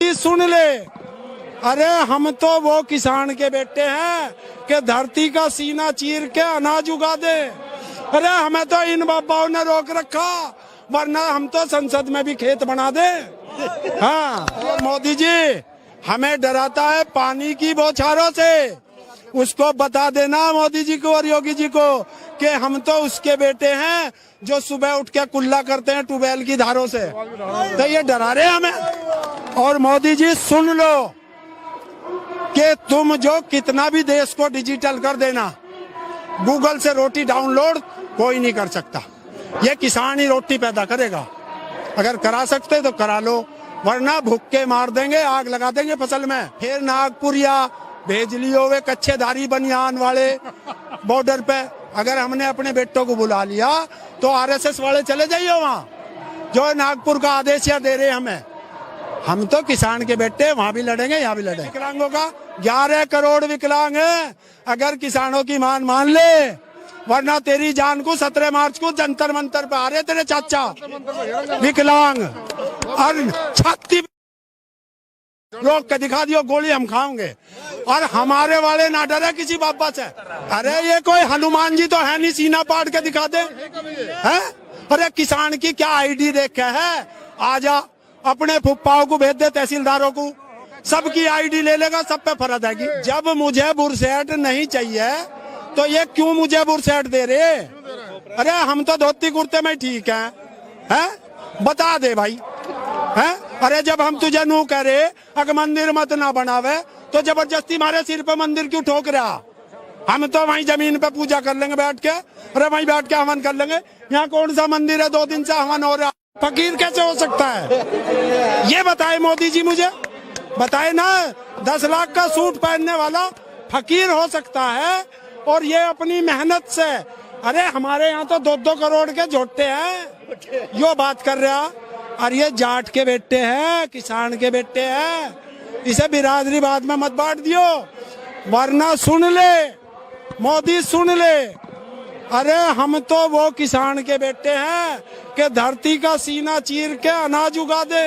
मोदी सुन ले, अरे हम तो वो किसान के बेटे हैं कि धरती का सीना चीर के अनाज उगा दे। अरे हमें तो इन बाबाओं ने रोक रखा, वरना हम तो संसद में भी खेत बना दे। हाँ, और मोदी जी हमें डराता है पानी की बौछारों से। उसको बता देना मोदी जी को और योगी जी को कि हम तो उसके बेटे हैं जो सुबह उठ के कुल्ला करते हैं ट्यूबवेल की धारों से। तो ये डरा रहे हमें। और मोदी जी सुन लो कि तुम जो कितना भी देश को डिजिटल कर देना, गूगल से रोटी डाउनलोड कोई नहीं कर सकता। ये किसान ही रोटी पैदा करेगा। अगर करा सकते तो करा लो, वरना भुक्के मार देंगे, आग लगा देंगे फसल में। फिर नागपुर या भेज लियो वे कच्चेदारी बनियान वाले बॉर्डर पे। अगर हमने अपने बेटों को बुला लिया तो आरएसएस वाले चले जाइए वहाँ, जो नागपुर का आदेश दे रहे हमें। हम तो किसान के बेटे, वहाँ भी लड़ेंगे यहाँ भी लड़ेंगे। विकलांगों का 11 करोड़ विकलांग है, अगर किसानों की मान ले, वरना तेरी जान को 17 मार्च को जंतर मंतर पे आ रहे तेरे चाचा विकलांग। और छाती रोक के दिखा दियो, गोली हम खाओगे। और हमारे वाले ना डरे किसी बाबा से। अरे ये कोई हनुमान जी तो है नहीं, सीना पाट के दिखा दे है। अरे किसान की क्या आईडी देख के है, आजा अपने फुप्पाओं को भेज दे, तहसीलदारों को, सबकी आईडी ले लेगा, सब पे फर्ज आएगी। जब मुझे बुरसेट नहीं चाहिए तो ये क्यों मुझे बुरसेट दे रहे? अरे हम तो धोती कुर्ते में ठीक हैं, बता दे भाई है। अरे जब हम तुझे नू कह रहे अगर मंदिर मत ना बनावे तो जबरदस्ती हमारे सिर पे मंदिर क्यों ठोक रहा? हम तो वहीं जमीन पे पूजा कर लेंगे बैठ के। अरे वहीं बैठ के हवन कर लेंगे। यहाँ कौन सा मंदिर है 2 दिन से हवन हो रहा? फकीर कैसे हो सकता है ये बताए मोदी जी, मुझे बताए ना। 10 लाख का सूट पहनने वाला फकीर हो सकता है, और ये अपनी मेहनत से। अरे हमारे यहाँ तो 2-2 करोड़ के झोटे हैं, यो बात कर रहा। और ये जाट के बेटे हैं, किसान के बेटे हैं, इसे बिरादरी बाद में मत बांट दियो, वरना सुन ले मोदी सुन ले, अरे हम तो वो किसान के बेटे हैं कि धरती का सीना चीर के अनाज उगा दे।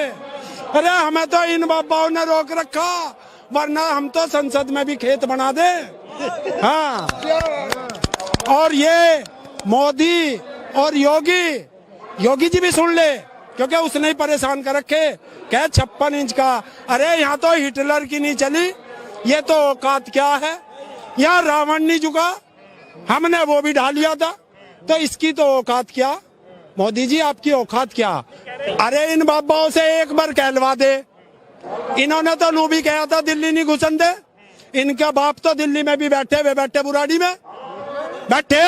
अरे हमें तो इन बाबाओं ने रोक रखा, वरना हम तो संसद में भी खेत बना दे। हाँ, और ये मोदी और योगी जी भी सुन ले, क्योंकि उसने ही परेशान कर रखे। क्या 56 इंच का? अरे यहाँ तो हिटलर की नहीं चली, ये तो औकात क्या है? यहाँ रावण नहीं झुका, हमने वो भी ढा लिया था, तो इसकी तो औकात क्या? मोदी जी आपकी औकात क्या? अरे इन बाबाओं से एक बार कहलवा दे। इन्होंने तो नू भी कहा था दिल्ली नहीं घुसन दे। इनका बाप तो दिल्ली में भी बैठे बुराड़ी में बैठे,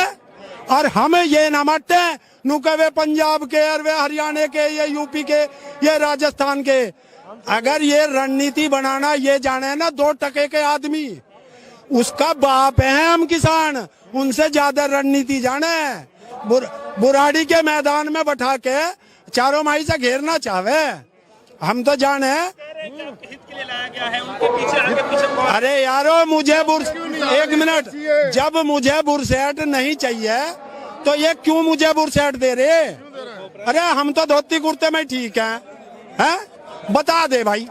और हम ये ना मारते नू कहे पंजाब के, और वे हरियाणा के, ये यूपी के, ये राजस्थान के। अगर ये रणनीति बनाना ये जाने ना 2 टके के आदमी, उसका बाप है हम किसान, उनसे ज्यादा रणनीति जाने। बुराड़ी के मैदान में बैठा के चारों माई से घेरना चाहे, हम तो जाने हित के लिए लाया गया है, उनके पीछे आगे पीछे। अरे यारो मुझे एक मिनट, जब मुझे बुरसेट नहीं चाहिए तो ये क्यों मुझे बुरसेट दे रहे? अरे हम तो धोती कुर्ते में ठीक हैं, बता दे भाई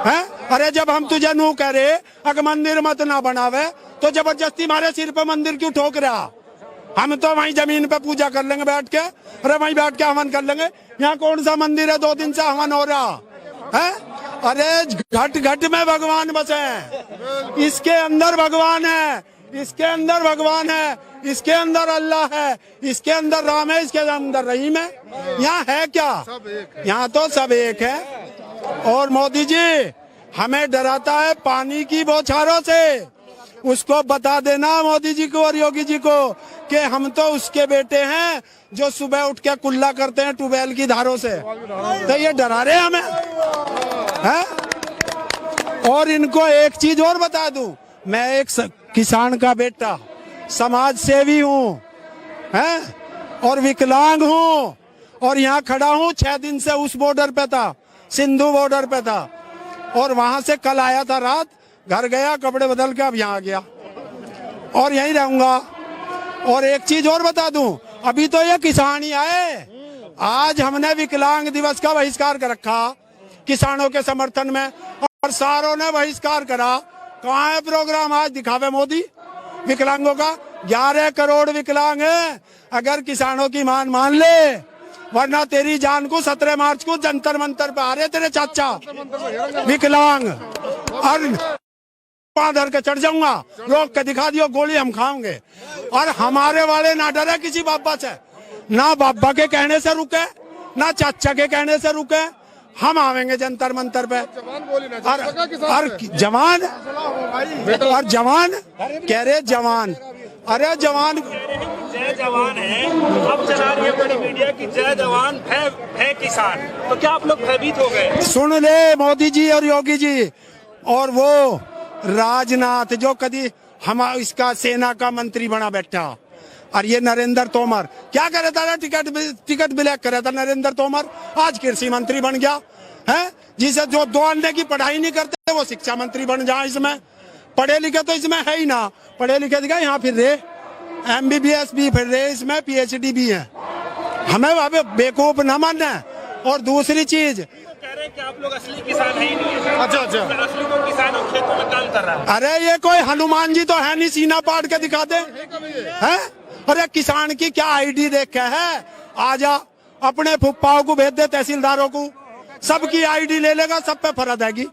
है। अरे जब हम तुझे नू कह रहे अगर मंदिर मत ना बनावे तो जबरदस्ती हमारे सिर पे मंदिर क्यों ठोक रहा? हम तो वहीं जमीन पे पूजा कर लेंगे बैठ के। अरे वहीं बैठ के हवन कर लेंगे। यहाँ कौन सा मंदिर है 2 दिन से हवन हो रहा है? अरे घट घट में भगवान बसे हैं, इसके अंदर भगवान है, इसके अंदर भगवान है, इसके अंदर अल्लाह है, इसके अंदर राम है, इसके अंदर रहीम है। यहाँ है क्या? यहाँ तो सब एक है। और मोदी जी हमें डराता है पानी की बौछारों से। उसको बता देना मोदी जी को और योगी जी को कि हम तो उसके बेटे हैं जो सुबह उठ के कुल्ला करते हैं ट्यूबवेल की धारों से। तो ये डरा रहे हमें है? और इनको एक चीज और बता दूं, मैं एक किसान का बेटा, समाज सेवी हूँ और विकलांग हूँ, और यहाँ खड़ा हूँ 6 दिन से उस बॉर्डर पे था, सिंधु बॉर्डर पे था, और वहां से कल आया था रात, घर गया कपड़े बदल के अब यहाँ आ गया और यहीं रहूंगा। और एक चीज और बता दूं, अभी तो ये किसान ही आए, आज हमने विकलांग दिवस का बहिष्कार कर रखा, किसानों के समर्थन में, और सारों ने बहिष्कार करा। कहाँ है प्रोग्राम आज दिखावे मोदी विकलांगों का? 11 करोड़ विकलांग हैं। अगर किसानों की मान ले, वरना तेरी जान को 17 मार्च को जंतर मंतर पे आ रहे तेरे चाचा विकलांग, और धर के चढ़ जाऊंगा, रोक के दिखा दियो, गोली हम खाओगे। और हमारे वाले ना डरे किसी बाबा से, ना बाबा के कहने से रुके, ना चाचा के कहने से रुके। हम आवेंगे जंतर मंतर पे। और जवान कह रहे जवान, अरे जवान जय जवान है, अब चला रही है बड़ी मीडिया की जय जवान है किसान, तो क्या आप लोग भयभीत हो गए? सुन ले मोदी जी और योगी जी और वो राजनाथ जो कभी हम इसका सेना का मंत्री बना बैठा, और ये नरेंद्र तोमर क्या करे था? टिकट ब्लैक करे था नरेंद्र तोमर, आज कृषि मंत्री बन गया है। जिसे जो 2 अंडे की पढ़ाई नहीं करते वो शिक्षा मंत्री बन जाए। इसमें पढ़े लिखे तो इसमें है ही ना, पढ़े लिखे दिखा यहाँ फिर रहे, MBBS भी फिर रहे, इसमें PhD भी है। हमें वहां बेवकूफ न मानना है। और दूसरी चीज कह रहे हैं कि आप लोग असली किसान है ही नहीं है। अच्छा, असली को किसान और खेतों में काम कर रहा है। अरे ये कोई हनुमान जी तो है नहीं, सीना पाट के दिखा दे है। अरे किसान की क्या ID देख के है? आजा अपने फुप्पाओं को भेज दे, तहसीलदारों को, सबकी ID ले लेगा, सब पे फरद आएगी।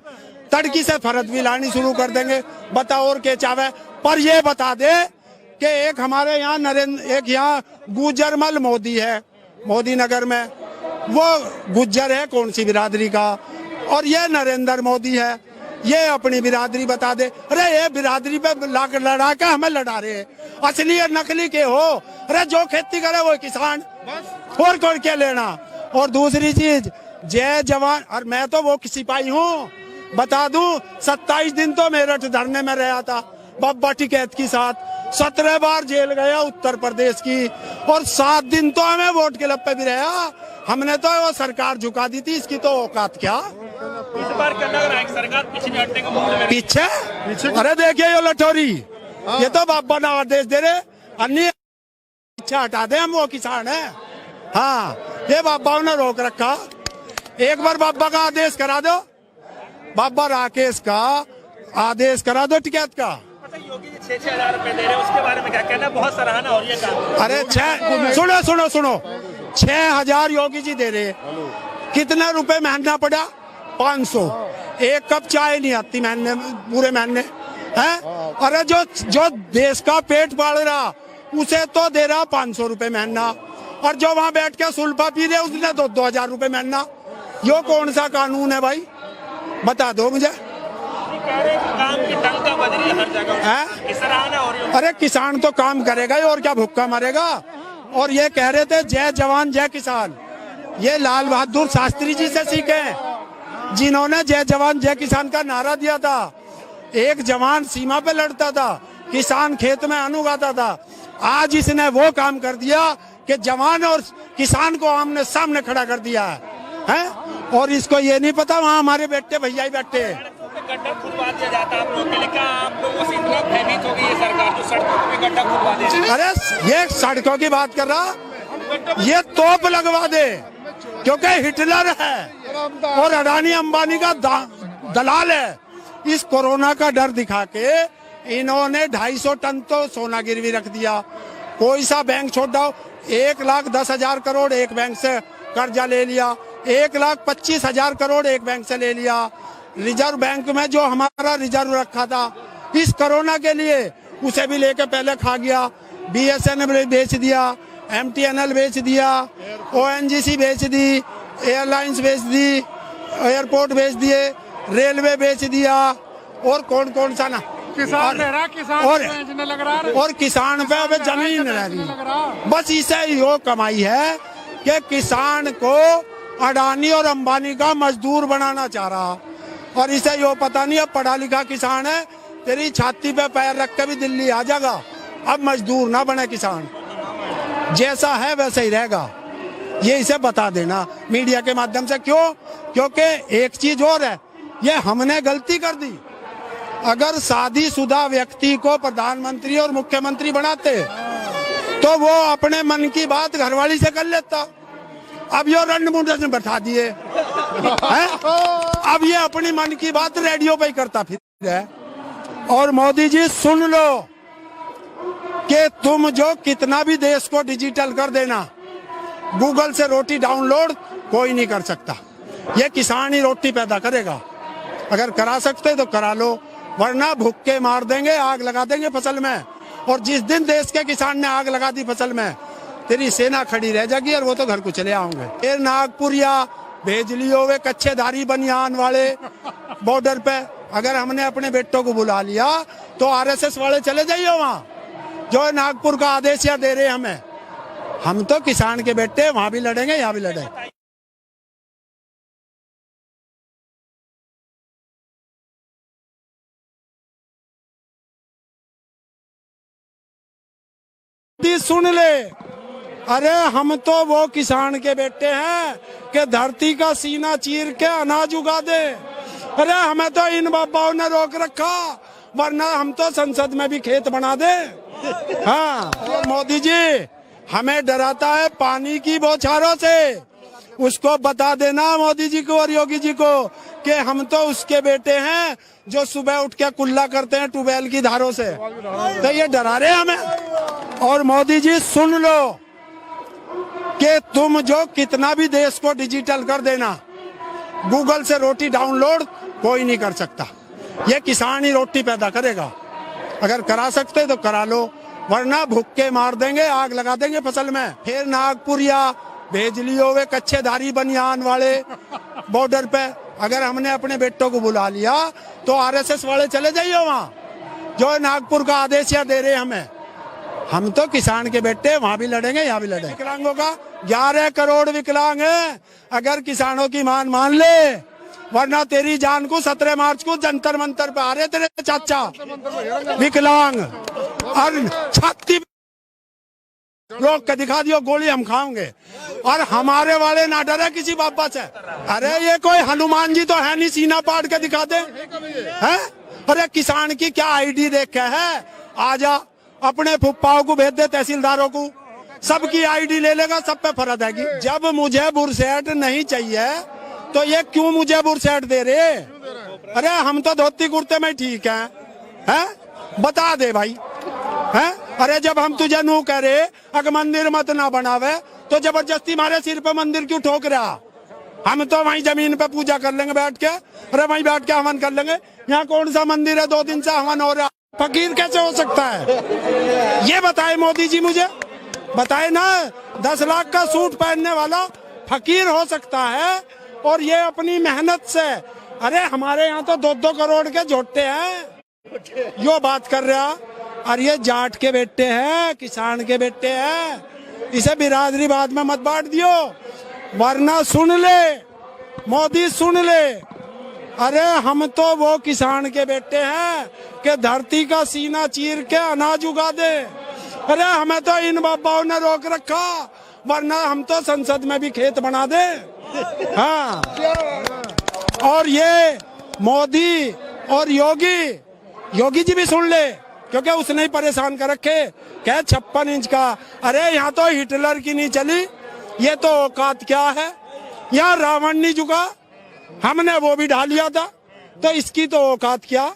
तड़की से फरद भी लानी शुरू कर देंगे। बता और के चावे। पर ये बता दे कि एक हमारे यहाँ एक यहाँ गुजरमल मोदी है, मोदी नगर में, वो गुज्जर है कौन सी बिरादरी का, और ये नरेंद्र मोदी है, ये अपनी बिरादरी बता दे। अरे ये बिरादरी पे लड़ा के हमें लड़ा रहे, असली और नकली के हो? अरे जो खेती करे वो किसान, और कौन क्या लेना? और दूसरी चीज जय जवान, और मैं तो वो सिपाही हूँ, बता दूं 27 दिन तो मेरठ धरने में रहा था बब्बा टिकैत के साथ, 17 बार जेल गया उत्तर प्रदेश की, और 7 दिन तो हमें वोट के लप पे भी रहा। हमने तो वो सरकार झुका दी थी, इसकी तो औकात क्या? इस बार क्या लग रहा है सरकार पीछे हटने का मूड में? पीछे? अरे देखिए ये लठोरी, ये तो बाबा ना आदेश दे रहे, अन्य पीछे हटा दे, हम वो किसान है। हाँ, ये बाबाओं ने रोक रखा। एक बार बाबा का आदेश करा दो, बाबा राकेश का आदेश करा दो टिकैत का। योगी जी 6-6 हजार रुपए दे रहे हैं, उसके बारे में क्या कहना? बहुत सराहना हो रही है। अरे सुनो 6,000 योगी जी दे रहे, कितने रुपए महीना पड़ा? 500। एक कप चाय नहीं आती महीने, पूरे महीने है। अरे जो देश का पेट पाल रहा उसे तो दे रहा 500 रुपए महीना, और जो वहाँ बैठ के सुल्फा पी रहे उसने 2,000 रुपए महीना। यो कौन सा कानून है भाई? बता दो मुझे। काम की टंका बज रही है हर जगह, सराहना हो रही है। अरे किसान तो काम करेगा ही, और क्या भूखा मरेगा? और ये कह रहे थे जय जवान जय किसान, ये लाल बहादुर शास्त्री जी से सीखे, जिन्होंने जय जवान जय किसान का नारा दिया था। एक जवान सीमा पे लड़ता था, किसान खेत में अन्न उगाता था। आज इसने वो काम कर दिया कि जवान और किसान को आमने सामने खड़ा कर दिया है। और इसको ये नहीं पता वहाँ हमारे बेटे भैया ही बैठे हैं। गड्ढा खुदवा दिया जाता है आप लोगों के लिए, क्या आप लोगों से इतना भयभीत हो गई है सरकार जो सड़कों पे गड्ढा खुदवा दे? अरे ये सड़कों की बात कर रहा, ये तोप लगवा दे, क्योंकि हिटलर है और अडानी अंबानी का दलाल है। इस कोरोना का डर दिखा के इन्होंने 250 टन तो सोना गिरवी रख दिया। कोई सा बैंक छोड़ दो, 1,10,000 करोड़ एक बैंक से कर्जा ले लिया, 1,25,000 करोड़ एक बैंक से ले लिया। रिजर्व बैंक में जो हमारा रिजर्व रखा था इस कोरोना के लिए, उसे भी लेके पहले खा गया। BSNL बेच दिया, MTNL बेच दिया, ONGC बेच दी, एयरलाइंस बेच दी, एयरपोर्ट बेच दिए, रेलवे बेच दिया, और कौन सा ना किसान और किसान पे अब जमीन रह रही। बस इसे यो कमाई है कि किसान को अडानी और अंबानी का मजदूर बनाना चाह रहा, और इसे यो पता नहीं अब पढ़ा लिखा किसान है, तेरी छाती पे पैर रख के भी दिल्ली आ जाएगा। अब मजदूर ना बने किसान, जैसा है वैसा ही रहेगा। ये इसे बता देना मीडिया के माध्यम से। क्यों? क्योंकि एक चीज और है, ये हमने गलती कर दी। अगर शादीशुदा व्यक्ति को प्रधानमंत्री और मुख्यमंत्री बनाते तो वो अपने मन की बात घरवाली से कर लेता। अब यो रणमुंडन बैठा दिए। हैं? अब ये अपनी मन की बात रेडियो पे ही करता फिर है। और मोदी जी सुन लो कि तुम जो कितना भी देश को डिजिटल कर देना, गूगल से रोटी डाउनलोड कोई नहीं कर सकता। ये किसान ही रोटी पैदा करेगा। अगर करा सकते तो करा लो, वरना भूखे मार देंगे, आग लगा देंगे फसल में। और जिस दिन देश के किसान ने आग लगा दी फसल में, तेरी सेना खड़ी रह जाएगी और वो तो घर को चले आओगे। फिर नागपुर या भेज लियो वे कच्चेधारी बनियान वाले बॉर्डर पे। अगर हमने अपने बेटों को बुला लिया तो आरएसएस वाले चले जाइए वहाँ, जो नागपुर का आदेश या दे रहे हमें। हम तो किसान के बेटे, वहां भी लड़ेंगे, यहाँ भी लड़ेंगे। सुन ले, अरे हम तो वो किसान के बेटे हैं कि धरती का सीना चीर के अनाज उगा दे। अरे हमें तो इन बाबाओं ने रोक रखा, वरना हम तो संसद में भी खेत बना दे। हाँ, और मोदी जी हमें डराता है पानी की बौछारों से। उसको बता देना मोदी जी को और योगी जी को कि हम तो उसके बेटे हैं जो सुबह उठ के कुल्ला करते हैं ट्यूबवेल की धारों से। तो ये डरा रहे हमें। और मोदी जी सुन लो कि तुम जो कितना भी देश को डिजिटल कर देना, गूगल से रोटी डाउनलोड कोई नहीं कर सकता। ये किसान ही रोटी पैदा करेगा। अगर करा सकते तो करा लो, वरना भूखे मार देंगे, आग लगा देंगे फसल में। फिर नागपुर या भेज लियो वे कच्चेधारी बनियान वाले बॉर्डर पे। अगर हमने अपने बेटों को बुला लिया तो आरएसएस वाले चले जाइए वहाँ, जो नागपुर का आदेश या दे रहे हमें। हम तो किसान के बेटे, वहां भी लड़ेंगे, यहाँ भी लड़ेंगे। विकलांगों का 11 करोड़ विकलांग है। अगर किसानों की मान ले, वरना तेरी जान को 17 मार्च को जंतर मंतर पे आ रहे तेरे चाचा विकलांग। और छाती रोक के दिखा दियो, गोली हम खाओगे। और हमारे वाले ना डरे किसी बाबा से। अरे ये कोई हनुमान जी तो है नहीं, सीना पाड़ के दिखा दे है। अरे किसान की क्या आईडी देख के है, आजा अपने फुप्पाओं को भेज दे, तहसीलदारों को, सबकी आईडी ले लेगा, सब पे फर्ज आएगी। जब मुझे बुरसेट नहीं चाहिए तो ये क्यों मुझे बुरसेट दे रहे? अरे हम तो धोती कुर्ते में ठीक हैं, बता दे भाई, हैं? अरे जब हम तुझे नू कह रहे अगर मंदिर मत ना बनावे तो जबरदस्ती मारे सिर पे मंदिर क्यों ठोक रहा? हम तो वहीं जमीन पे पूजा कर लेंगे बैठ के। अरे वहीं बैठ के हवन कर लेंगे। यहाँ कौन सा मंदिर है 2 दिन से हवन हो रहा? फकीर कैसे हो सकता है? ये बताए मोदी जी, मुझे बताए ना। 10 लाख का सूट पहनने वाला फकीर हो सकता है, और ये अपनी मेहनत से। अरे हमारे यहाँ तो 2-2 करोड़ के झोटे हैं, यो बात कर रहा। और ये जाट के बेटे हैं, किसान के बेटे हैं। इसे बिरादरी बाद में मत बांट दियो, वरना सुन ले मोदी, सुन ले। अरे हम तो वो किसान के बेटे हैं कि धरती का सीना चीर के अनाज उगा दे। अरे हमें तो इन बाबाओं ने रोक रखा, वरना हम तो संसद में भी खेत बना दे। हाँ, और ये मोदी और योगी जी भी सुन ले, क्योंकि उसने ही परेशान कर रखे। क्या 56 इंच का? अरे यहाँ तो हिटलर की नहीं चली, ये तो औकात क्या है? यहाँ रावण नहीं झुका, हमने वो भी ढा लिया था, तो इसकी तो औकात क्या?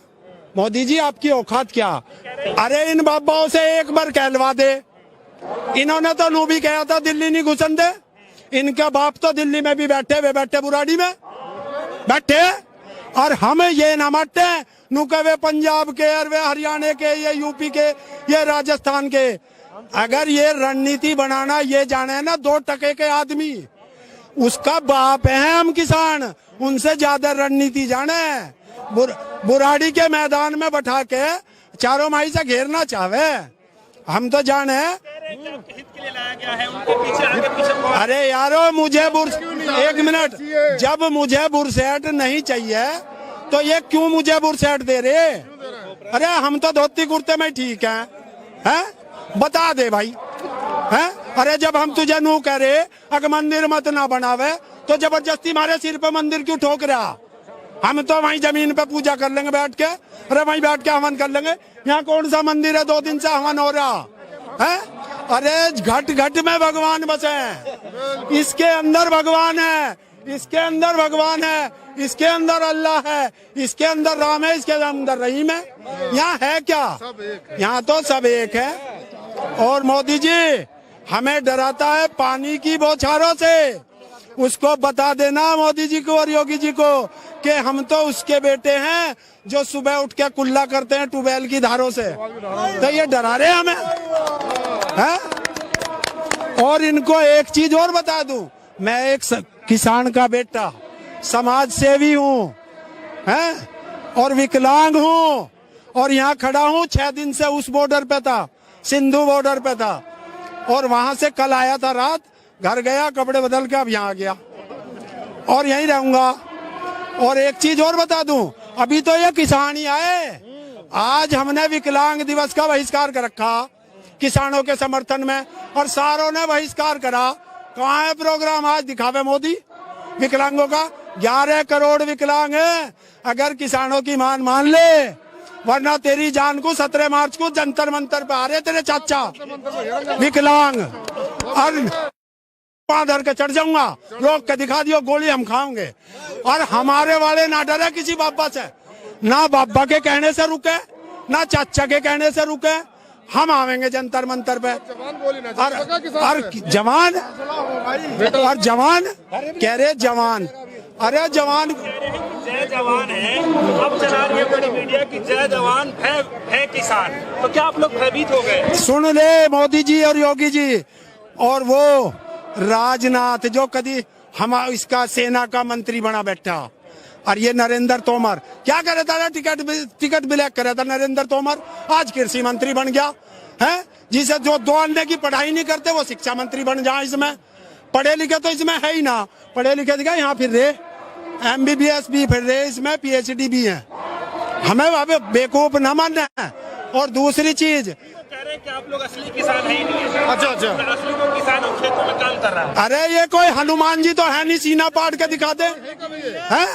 मोदी जी आपकी औकात क्या? अरे इन बाबाओं से एक बार कहलवा दे। इन्होंने तो नू भी कहा था दिल्ली नहीं घुसन दे। इनका बाप तो दिल्ली में भी बैठे बुराड़ी में बैठे। और हम ये ना माटे नू कहे पंजाब के, और वे हरियाणा के, ये यूपी के, ये राजस्थान के। अगर ये रणनीति बनाना ये जाने ना 2 टके के आदमी, उसका बाप है हम किसान, उनसे ज्यादा रणनीति जाने। बुराड़ी के मैदान में बैठा के चारों माही से घेरना चाहे, हम तो जाने। हित के लिए लाया गया है, उनके पीछे आगे पीछे। अरे यारो एक मिनट, जब मुझे बुरसेट नहीं चाहिए तो ये क्यों मुझे बुरसेट दे रहे? अरे हम तो धोती कुर्ते में ठीक हैं, बता दे भाई, हैं? अरे जब हम तुझे नू कह रहे अगर मंदिर मत ना बनावे तो जबरदस्ती मारे सिर पे मंदिर क्यों ठोक रहा? हम तो वहीं जमीन पे पूजा कर लेंगे बैठ के। अरे वहीं बैठ के हवन कर लेंगे। यहाँ कौन सा मंदिर है 2 दिन से हवन हो रहा है? अरे घट घट में भगवान बसे हैं, इसके अंदर भगवान है, इसके अंदर भगवान है, इसके अंदर अल्लाह है, इसके अंदर राम है, इसके अंदर रहीम है। यहाँ है क्या? यहाँ तो सब एक है। और मोदी जी हमें डराता है पानी की बौछारों से। उसको बता देना मोदी जी को और योगी जी को कि हम तो उसके बेटे हैं जो सुबह उठ के कुल्ला करते हैं ट्यूबवेल की धारों से। तो ये डरा रहे हमें है? और इनको एक चीज और बता दूं, मैं एक किसान का बेटा, समाज सेवी हूँ हैं, और विकलांग हूँ, और यहाँ खड़ा हूँ 6 दिन से उस बॉर्डर पे था, सिंधु बॉर्डर पे था, और वहां से कल आया था रात, घर गया कपड़े बदल के अब यहाँ आ गया और यहीं रहूंगा। और एक चीज और बता दूं, अभी तो ये किसान ही आए, आज हमने विकलांग दिवस का बहिष्कार कर रखा किसानों के समर्थन में, और सारों ने बहिष्कार करा। कहाँ है प्रोग्राम आज दिखावे मोदी विकलांगों का? 11 करोड़ विकलांग हैं, अगर किसानों की मान ले, वरना तेरी जान को 17 मार्च को जंतर मंतर पे आ रहे तेरे चाचा विकलांग, और धर के चढ़ जाऊंगा, रोक के दिखा दियो, गोली हम खाओगे। और हमारे वाले ना डरे किसी बाबा से, ना बाबा के कहने से रुके, ना चाचा के कहने से रुके, हम आवेंगे जंतर मंतर पे। और जवान कह रहे जवान, अरे जवान जय जवान है, अब चला रही है बड़ी मीडिया की जय जवान है किसान, तो क्या आप लोग भयभीत हो गए? सुन ले मोदी जी और योगी जी, और वो राजनाथ जो कभी हम इसका सेना का मंत्री बना बैठा, और ये नरेंद्र तोमर क्या कर रहा था? टिकट ब्लैक कर रहा था नरेंद्र तोमर, आज कृषि मंत्री बन गया है। जिसे जो 2 अंडे की पढ़ाई नहीं करते वो शिक्षा मंत्री बन जाए। इसमें पढ़े लिखे तो इसमें है ही ना, पढ़े लिखे दिखा यहाँ फिर रहे, MBBS भी फिर रहे, इसमें PhD भी है। हमें वहां बेवकूफ न मानना है। और दूसरी चीज कह रहे हैं कि आप लोग असली किसान है ही नहीं है। अच्छा, असली जो किसान है खेतों में काम कर रहा है। अरे ये कोई हनुमान जी तो है नहीं, सीना पाट के दिखा दे हैं?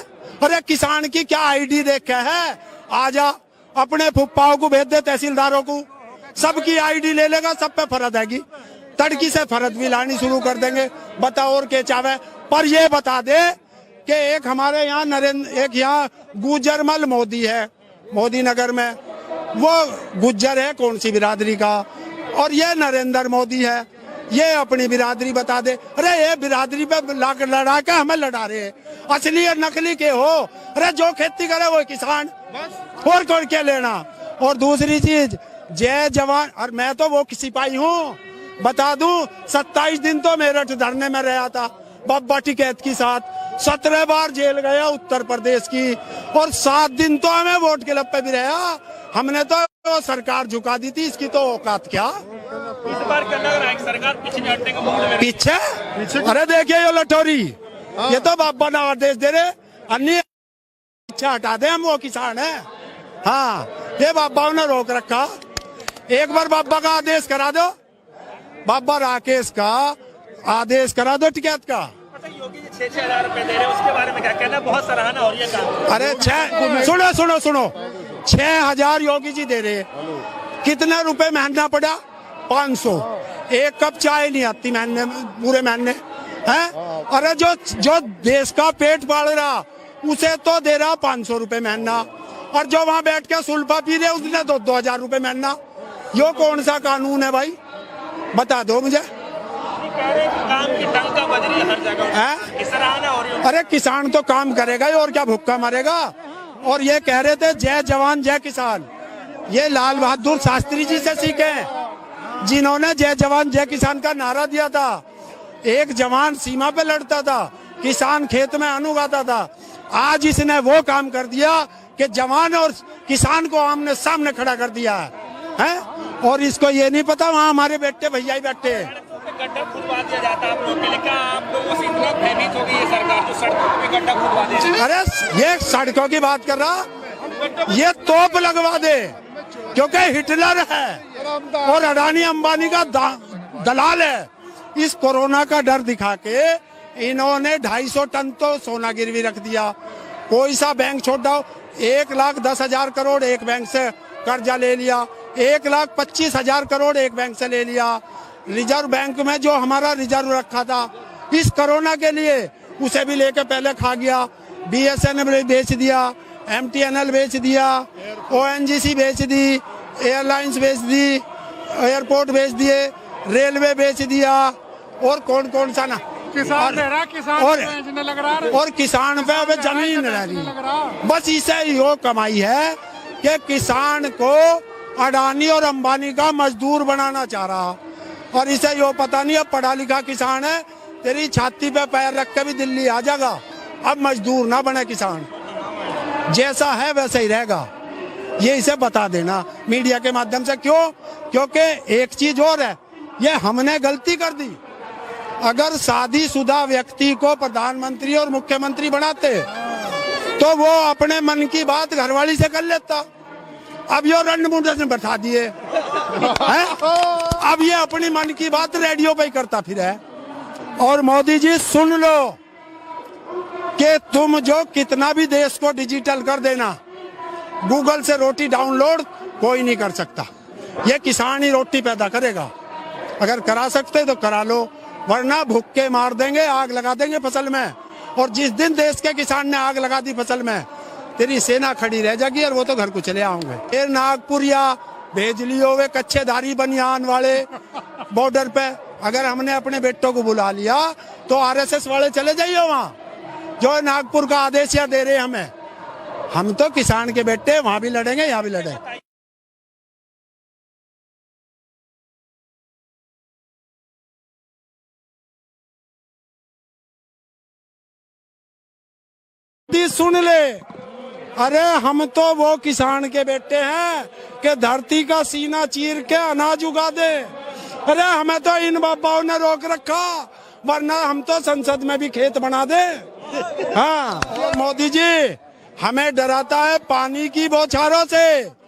अरे किसान की क्या ID देख के है? आजा अपने फुप्पाओं को भेज दे, तहसीलदारों को, सबकी ID ले लेगा, सब पे फरद आएगी, तड़की से फरद भी लानी शुरू कर देंगे। बता और के चावे। पर ये बता दे कि एक हमारे यहाँ एक यहाँ गुजरमल मोदी है, मोदी नगर में, वो गुज्जर है कौन सी बिरादरी का, और ये नरेंद्र मोदी है, ये अपनी बिरादरी बता दे। अरे ये बिरादरी पे लड़ा के हमें लड़ा रहे, असली और नकली के हो? अरे जो खेती करे वो किसान, और कौन क्या लेना? और दूसरी चीज जय जवान, और मैं तो वो सिपाही हूँ, बता दूं 27 दिन तो मेरठ धरने में रहा था बाबा टिकैत के साथ, 17 बार जेल गया उत्तर प्रदेश की, और 7 दिन तो हमें वोट के लप पे भी रहा। हमने तो सरकार झुका दी थी, इसकी तो औकात क्या? इस बार क्या लग रहा है कि सरकार पीछे हटने का मूड में? पीछे? अरे देखिए ये लटोरी, ये तो बाबा ना आदेश दे रहे, अन्य पीछे हटा दे, हम वो किसान है। हाँ, ये बाबा ने रोक रखा। एक बार बाबा का आदेश करा दो, बाबा राकेश का आदेश करा दो टिकैत का। योगी जी 6-6 हजार रुपए दे रहे हैं, उसके बारे में क्या कहना? बहुत सराहना हो रही है। अरे सुनो 6,000 योगी जी दे रहे, कितने रुपए महीना पड़ा? 500। एक कप चाय नहीं आती महीने, पूरे महीने है। अरे जो देश का पेट पाल रहा उसे तो दे रहा 500 रुपए महीना, और जो वहाँ बैठ के सुल्फा पी रहे उसने तो 2,000 रुपए महीना। यो कौन सा कानून है भाई, बता दो मुझे। कह रहे हैं कि काम की टंका बज रही है हर जगह है, सराहना हो रही है। अरे किसान तो काम करेगा ही, और क्या भूखा मरेगा? और ये कह रहे थे जय जवान जय किसान, ये लाल बहादुर शास्त्री जी से सीखे, जिन्होंने जय जवान जय किसान का नारा दिया था। एक जवान सीमा पे लड़ता था, किसान खेत में अन्न उगाता था। आज इसने वो काम कर दिया कि जवान और किसान को आमने सामने खड़ा कर दिया है? और इसको ये नहीं पता वहाँ हमारे बेटे भैया ही बैठे हैं। गड्ढा खुदवा दिया जाता है आप लोगों के लिए, क्या आप लोगों से इतना भयभीत हो गई है सरकार जो सड़कों पे गड्ढा खुदवा दे? अरे ये सड़कों की बात कर रहा, ये तोप लगवा दे, क्योंकि हिटलर है और अडानी अंबानी का दलाल है। इस कोरोना का डर दिखा के इन्होंने 250 टन तो सोना गिरवी रख दिया। कोई सा बैंक छोड़ दो, 1,10,000 करोड़ एक बैंक से कर्जा ले लिया, 1,25,000 करोड़ एक बैंक से ले लिया। रिजर्व बैंक में जो हमारा रिजर्व रखा था इस कोरोना के लिए उसे भी लेके पहले खा गया, BSNL बेच दिया, MTNL बेच दिया, ONGC बेच दी, एयरलाइंस बेच दी, एयरपोर्ट बेच दिए, रेलवे बेच दिया, और कौन कौन सा ना किसान दे रहा, किसान बेचने लग रहा है। और किसान पे अब जमीन रह रही। बस इसे यो कमाई है कि किसान को अडानी और अंबानी का मजदूर बनाना चाह रहा, और इसे यो पता नहीं अब पढ़ा लिखा किसान है, तेरी छाती पे पैर रख के भी दिल्ली आ जाएगा, अब मजदूर ना बने किसान, जैसा है वैसा ही रहेगा। ये इसे बता देना मीडिया के माध्यम से। क्यों? क्योंकि एक चीज और है, ये हमने गलती कर दी। अगर शादीशुदा व्यक्ति को प्रधानमंत्री और मुख्यमंत्री बनाते तो वो अपने मन की बात घरवाली से कर लेता। अब ये रणमुंडन बैठा दिए हैं? अब ये अपनी मन की बात रेडियो पे ही करता फिर है। और मोदी जी सुन लो कि तुम जो कितना भी देश को डिजिटल कर देना, गूगल से रोटी डाउनलोड कोई नहीं कर सकता, ये किसान ही रोटी पैदा करेगा। अगर करा सकते तो करा लो, वरना भुक्के मार देंगे, आग लगा देंगे फसल में। और जिस दिन देश के किसान ने आग लगा दी फसल में, तेरी सेना खड़ी रह जाएगी और वो तो घर को चले आओगे। फिर नागपुरिया भेज लियो वे कच्चेदारी बनियान वाले बॉर्डर पे। अगर हमने अपने बेटों को बुला लिया तो RSS वाले चले जाइए वहाँ, जो नागपुर का आदेश या दे रहे हमें। हम तो किसान के बेटे वहाँ भी लड़ेंगे, यहाँ भी लड़ेंगे। सुन ले, अरे हम तो वो किसान के बेटे हैं कि धरती का सीना चीर के अनाज उगा दे। अरे हमें तो इन बाबाओं ने रोक रखा, वरना हम तो संसद में भी खेत बना दे। हाँ, मोदी जी हमें डराता है पानी की बौछारों से।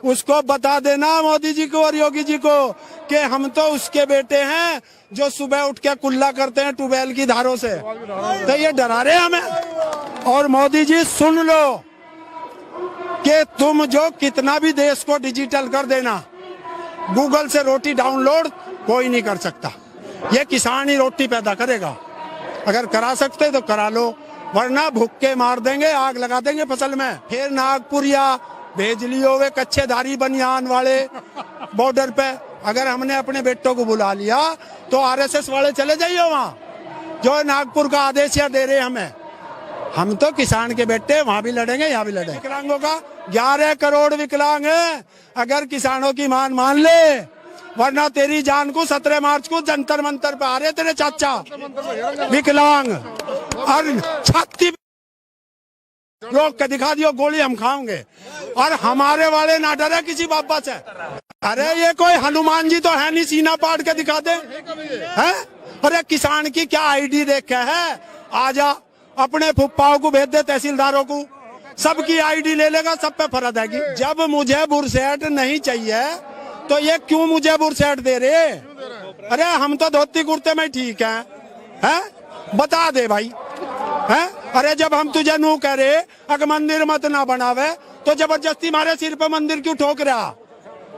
उसको बता देना मोदी जी को और योगी जी को कि हम तो उसके बेटे हैं जो सुबह उठ के कुल्ला करते हैं ट्यूबवेल की धारों से। तो ये डरा रहे हमें। और मोदी जी सुन लो कि तुम जो कितना भी देश को डिजिटल कर देना, गूगल से रोटी डाउनलोड कोई नहीं कर सकता, ये किसान ही रोटी पैदा करेगा। अगर करा सकते तो करा लो, वरना भुक्के मार देंगे, आग लगा देंगे फसल में। फिर नागपुरिया भेज लियो वे कच्चेदारी बनियान वाले बॉर्डर पे। अगर हमने अपने बेटों को बुला लिया तो RSS वाले चले जाइए वहाँ, जो नागपुर का आदेश या दे रहे हमें। हम तो किसान के बेटे वहाँ भी लड़ेंगे, यहाँ भी लड़ेंगे। विकलांगों का 11 करोड़ विकलांग है, अगर किसानों की मान ले, वरना तेरी जान को 17 मार्च को जंतर मंतर पे आ रहे तेरे चाचा विकलांग, और छाती रोक के दिखा दियो गोली हम खाओगे। और हमारे वाले ना डरे किसी बाबा से। अरे ये कोई हनुमान जी तो है नहीं, सीना पाड़ के दिखा दे है। अरे किसान की क्या ID देखे है, आजा अपने फुप्पाओं को भेज दे, तहसीलदारों को, सबकी ID ले लेगा, सब पे फर्ज आएगी। जब मुझे बुरसेट नहीं चाहिए तो ये क्यों मुझे बुरसेट दे रहे? अरे हम तो धोती कुर्ते में ठीक हैं, बता दे भाई है। अरे जब हम तुझे नू कह रहे अगर मंदिर मत ना बनावे तो जबरदस्ती मारे सिर पे मंदिर क्यों ठोक रहा?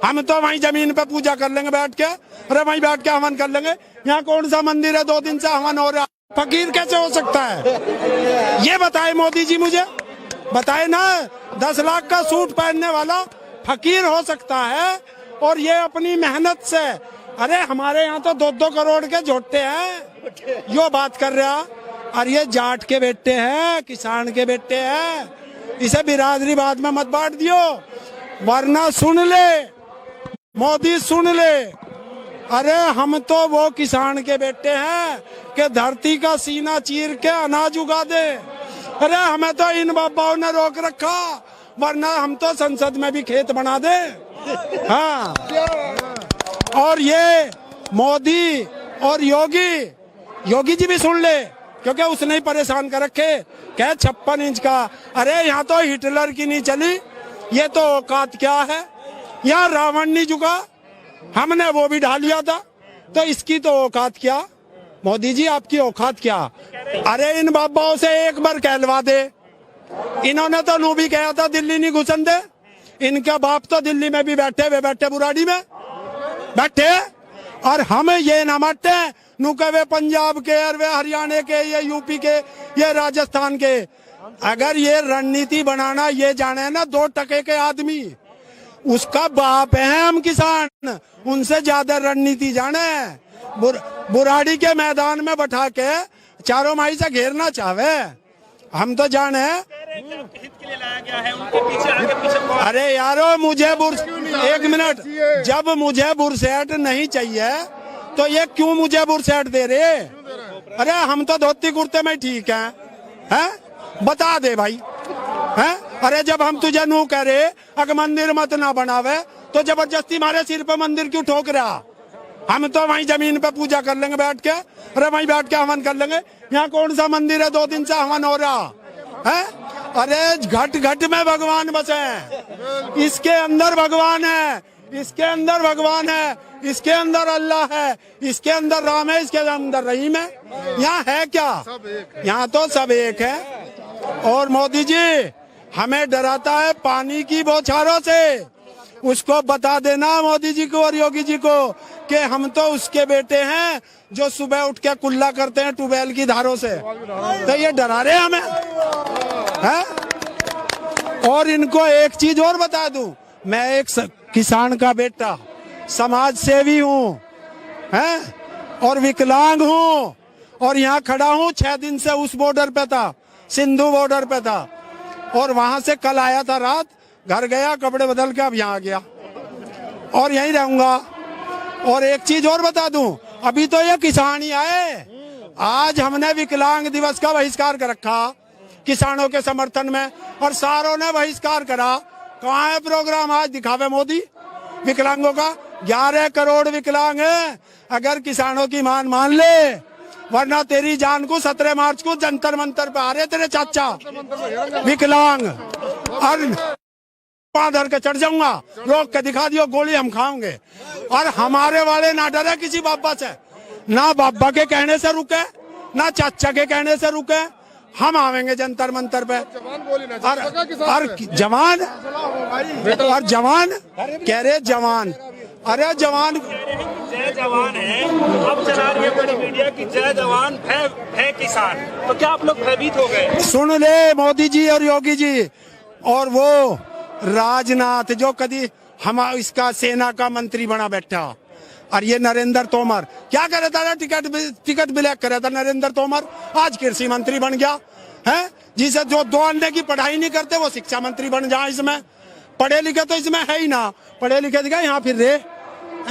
हम तो वहीं जमीन पे पूजा कर लेंगे बैठ के, अरे वहीं बैठ के हवन कर लेंगे। यहाँ कौन सा मंदिर है 2 दिन से हवन हो रहा? फकीर कैसे हो सकता है? ये बताए मोदी जी, मुझे बताए ना। 10 लाख का सूट पहनने वाला फकीर हो सकता है, और ये अपनी मेहनत से। अरे हमारे यहाँ तो 2-2 करोड़ के झोटे हैं, यो बात कर रहा। और ये जाट के बेटे हैं, किसान के बेटे हैं, इसे बिरादरी बाद में मत बांट दियो, वरना सुन ले मोदी सुन ले। अरे हम तो वो किसान के बेटे हैं कि धरती का सीना चीर के अनाज उगा दे। अरे हमें तो इन बाबाओं ने रोक रखा, वरना हम तो संसद में भी खेत बना दे। हाँ, और ये मोदी और योगी जी भी सुन ले, क्योंकि उसने ही परेशान कर रखे। क्या 56 इंच का? अरे यहाँ तो हिटलर की नहीं चली, ये तो औकात क्या है? यहाँ रावण नहीं झुका, हमने वो भी ढा लिया था, तो इसकी तो औकात क्या? मोदी जी आपकी औकात क्या? अरे इन बाबाओं से एक बार कहलवा दे, इन्होंने तो नू भी कहा था दिल्ली नहीं घुसन दे। इनका बाप तो दिल्ली में भी बैठे बुराड़ी में बैठे, और हम ये ना मारते नू कहे पंजाब के और वे हरियाणा के, ये यूपी के, ये राजस्थान के। अगर ये रणनीति बनाना ये जाने ना 2 टके के आदमी, उसका बाप है हम किसान, उनसे ज्यादा रणनीति जाने। बुराड़ी के मैदान में बैठा के चारों माई से घेरना चाहे, हम तो जाने। हित के लिए लाया गया है, उनके पीछे आगे पीछे अरे यारो मुझे एक मिनट, जब मुझे बुरसेट नहीं चाहिए तो ये क्यों मुझे बुरसेट दे रहे? अरे हम तो धोती कुर्ते में ठीक हैं, बता दे भाई, हैं? अरे जब हम तुझे नू कह रहे अगर मंदिर मत ना बनावे तो जबरदस्ती हमारे सिर पे मंदिर क्यों ठोक रहा? हम तो वहीं जमीन पे पूजा कर लेंगे बैठ के, अरे वहीं बैठ के हवन कर लेंगे। यहाँ कौन सा मंदिर है 2 दिन से हवन हो रहा है? अरे घट घट में भगवान बसे हैं, इसके अंदर भगवान है, इसके अंदर भगवान है, इसके अंदर अल्लाह है, इसके अंदर राम है, इसके अंदर रहीम है। यहाँ है क्या? यहाँ तो सब एक है। और मोदी जी हमें डराता है पानी की बौछारों से, उसको बता देना मोदी जी को और योगी जी को कि हम तो उसके बेटे हैं जो सुबह उठ के कुल्ला करते हैं ट्यूबवेल की धारों से। तो ये डरा रहे हमें, है? और इनको एक चीज और बता दूं, मैं एक किसान का बेटा, समाज सेवी हूँ, हैं? और विकलांग हूँ, और यहाँ खड़ा हूँ 6 दिन से उस बॉर्डर पे था, सिंधु बॉर्डर पे था, और वहां से कल आया था रात, घर गया कपड़े बदल के अब यहाँ आ गया और यहीं रहूंगा। और एक चीज और बता दूं, अभी तो ये किसान ही आए, आज हमने विकलांग दिवस का बहिष्कार कर रखा किसानों के समर्थन में, और सारों ने बहिष्कार करा। कहाँ है प्रोग्राम आज दिखावे मोदी विकलांगों का? 11 करोड़ विकलांग हैं, अगर किसानों की मान ले, वरना तेरी जान को 17 मार्च को जंतर मंतर पे आ रहे तेरे चाचा विकलांग, और धर के चढ़ जाऊंगा, रोक के दिखा दियो, गोली हम खाओगे। और हमारे वाले ना डरे किसी बाबा से, ना बाबा के कहने से रुके, ना चाचा के कहने से रुके, हम आवेंगे जंतर मंतर पे। और जवान कह रहे जवान, अरे जवान जय जवान है, अब चला रही है बड़ी मीडिया की जय जवान है किसान, तो क्या आप लोग भयभीत हो गए? सुन ले मोदी जी और योगी जी, और वो राजनाथ जो कभी हम इसका सेना का मंत्री बना बैठा, और ये नरेंद्र तोमर क्या करे था? टिकट ब्लैक करे था नरेंद्र तोमर, आज कृषि मंत्री बन गया है। जिसे जो 2 अंडे की पढ़ाई नहीं करते वो शिक्षा मंत्री बन जाए। इसमें पढ़े लिखे तो इसमें है ही ना, पढ़े लिखे दिखा यहाँ फिर रहे,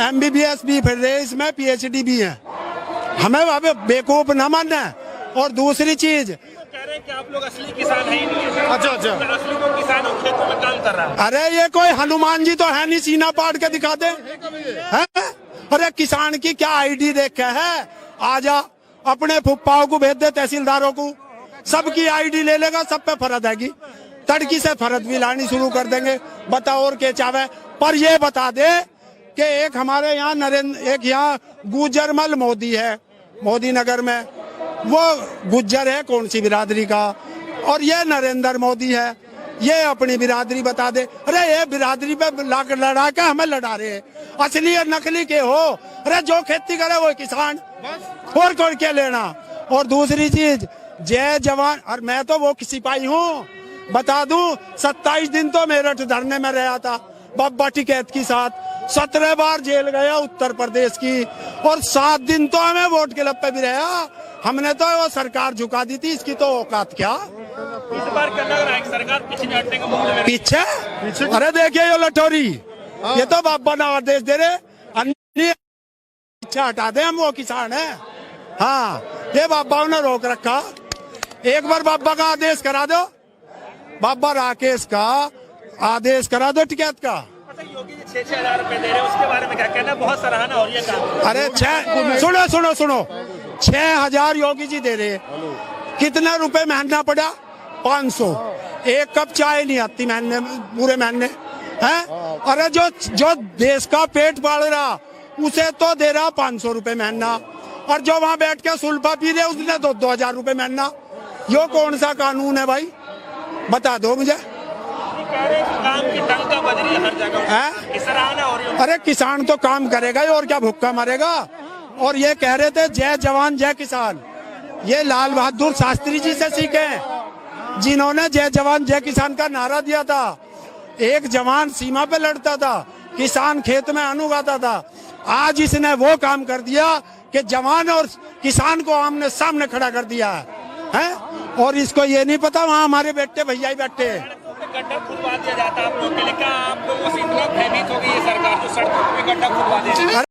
MBBS भी फिर रहे, इसमें PhD भी है। हमें बेवकूफ न मानना। और दूसरी चीज कह रहे हैं कि आप लोग असली किसान है ही नहीं है। अच्छा, असली को किसान खेतों में काम कर रहा है। अरे ये कोई हनुमान जी तो है नहीं सीना पाट के दिखा दे, है? अरे किसान की क्या ID देख है? आजा अपने फुप्पाओं को भेज दे, तहसीलदारों को, सबकी ID ले लेगा, सब पे फरद आएगी, तड़की से फरद भी लानी शुरू कर देंगे। बता और के चावे। पर ये बता दे कि एक हमारे यहाँ एक यहाँ गुजरमल मोदी है, मोदी नगर में, वो गुज्जर है कौन सी बिरादरी का, और ये नरेंद्र मोदी है, ये अपनी बिरादरी बता दे। अरे ये बिरादरी पे लड़ा के हमें लड़ा रहे, असली और नकली के हो? अरे जो खेती करे वो किसान, और कौन क्या लेना? और दूसरी चीज जय जवान, और मैं तो वो सिपाही हूँ, बता दूं 27 दिन तो मेरठ धरने में रहा था बब्बा टिकैत के साथ, 17 बार जेल गया उत्तर प्रदेश की, और 7 दिन तो हमें वोट के लब पे भी रहा। हमने तो वो सरकार झुका दी थी, इसकी तो औकात क्या? इस बार क्या लग रहा है सरकार पीछे हटने का मूड में? पीछे? अरे देखिए ये लटोरी, ये तो बाबा ना आदेश दे रहे, पीछे हटा दे, हम वो किसान है। हाँ, ये बाबा ने रोक रखा। एक बार बाबा का आदेश करा दो, बाबा राकेश का आदेश करा दो टिकैत का। योगी जी 6-6 हजार रुपए दे रहे हैं, उसके बारे में क्या कहना? बहुत सराहना हो रही है। अरे सुनो 6,000 योगी जी दे रहे, कितने रुपए महीना पड़ा? 500। एक कप चाय नहीं आती महीने, पूरे महीने है। अरे जो देश का पेट पाल रहा उसे तो दे रहा 500 रुपए महीना, और जो वहाँ बैठ के सुल्फा पी रहे उसने 2,000 रुपए महीना। यो कौन सा कानून है भाई, बता दो मुझे। काम की डंका बज रही है हर जगह, सराहना हो रही है। अरे किसान तो काम करेगा ही, और क्या भूखा मरेगा? और ये कह रहे थे जय जवान जय किसान। ये लाल बहादुर शास्त्री जी से सीखे हैं, जिन्होंने जय जवान जय किसान का नारा दिया था। एक जवान सीमा पे लड़ता था, किसान खेत में अन्न उगाता था। आज इसने वो काम कर दिया कि जवान और किसान को आमने सामने खड़ा कर दिया है। और इसको ये नहीं पता वहाँ हमारे बेटे भैया ही बैठे हैं। गड्ढा खुदवा दिया जाता है आप लोग के लिए, क्या आप लोगों से इतना भयभीत हो गई ये सरकार जो सड़कों पे गड्ढा खुदवा दे रही है?